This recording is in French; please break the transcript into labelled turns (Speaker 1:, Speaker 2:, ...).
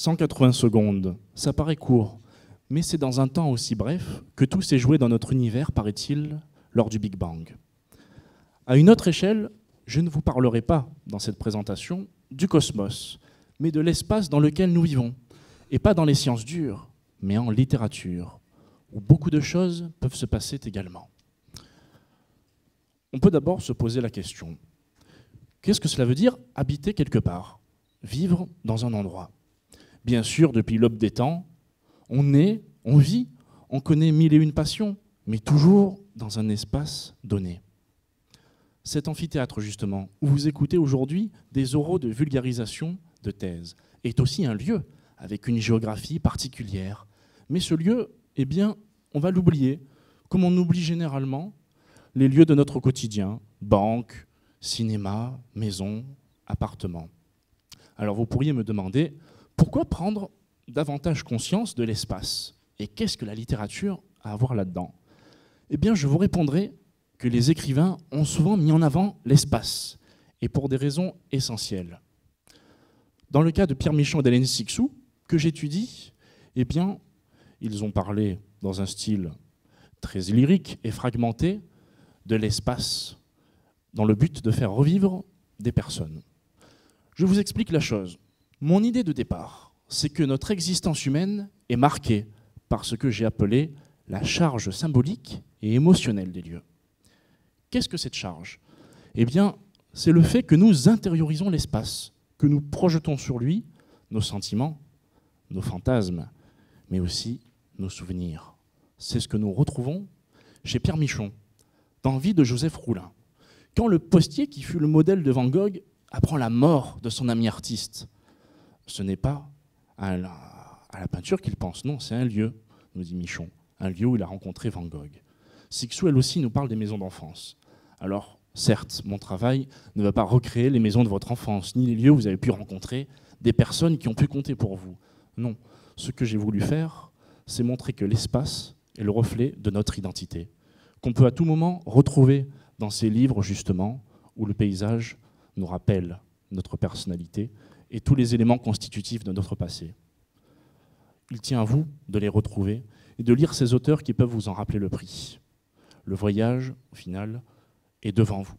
Speaker 1: 180 secondes, ça paraît court, mais c'est dans un temps aussi bref que tout s'est joué dans notre univers, paraît-il, lors du Big Bang. À une autre échelle, je ne vous parlerai pas, dans cette présentation, du cosmos, mais de l'espace dans lequel nous vivons, et pas dans les sciences dures, mais en littérature, où beaucoup de choses peuvent se passer également. On peut d'abord se poser la question, qu'est-ce que cela veut dire habiter quelque part, vivre dans un endroit? Bien sûr, depuis l'aube des temps, on est, on vit, on connaît mille et une passions, mais toujours dans un espace donné. Cet amphithéâtre, justement, où vous écoutez aujourd'hui des oraux de vulgarisation de thèse, est aussi un lieu avec une géographie particulière. Mais ce lieu, eh bien, on va l'oublier, comme on oublie généralement les lieux de notre quotidien, banque, cinéma, maison, appartement. Alors vous pourriez me demander, pourquoi prendre davantage conscience de l'espace? Et qu'est-ce que la littérature a à voir là-dedans? Eh bien, je vous répondrai que les écrivains ont souvent mis en avant l'espace, et pour des raisons essentielles. Dans le cas de Pierre Michon et d'Hélène Cixous, que j'étudie, eh bien, ils ont parlé dans un style très lyrique et fragmenté de l'espace, dans le but de faire revivre des personnes. Je vous explique la chose. Mon idée de départ, c'est que notre existence humaine est marquée par ce que j'ai appelé la charge symbolique et émotionnelle des lieux. Qu'est-ce que cette charge? Eh bien, c'est le fait que nous intériorisons l'espace, que nous projetons sur lui nos sentiments, nos fantasmes, mais aussi nos souvenirs. C'est ce que nous retrouvons chez Pierre Michon, dans Vie de Joseph Roulin. Quand le postier qui fut le modèle de Van Gogh apprend la mort de son ami artiste, ce n'est pas à la peinture qu'il pense, non, c'est un lieu, nous dit Michon, un lieu où il a rencontré Van Gogh. Cixous, elle aussi, nous parle des maisons d'enfance. Alors, certes, mon travail ne va pas recréer les maisons de votre enfance, ni les lieux où vous avez pu rencontrer des personnes qui ont pu compter pour vous. Non, ce que j'ai voulu faire, c'est montrer que l'espace est le reflet de notre identité, qu'on peut à tout moment retrouver dans ces livres, justement, où le paysage nous rappelle notre personnalité et tous les éléments constitutifs de notre passé. Il tient à vous de les retrouver et de lire ces auteurs qui peuvent vous en rappeler le prix. Le voyage, au final, est devant vous.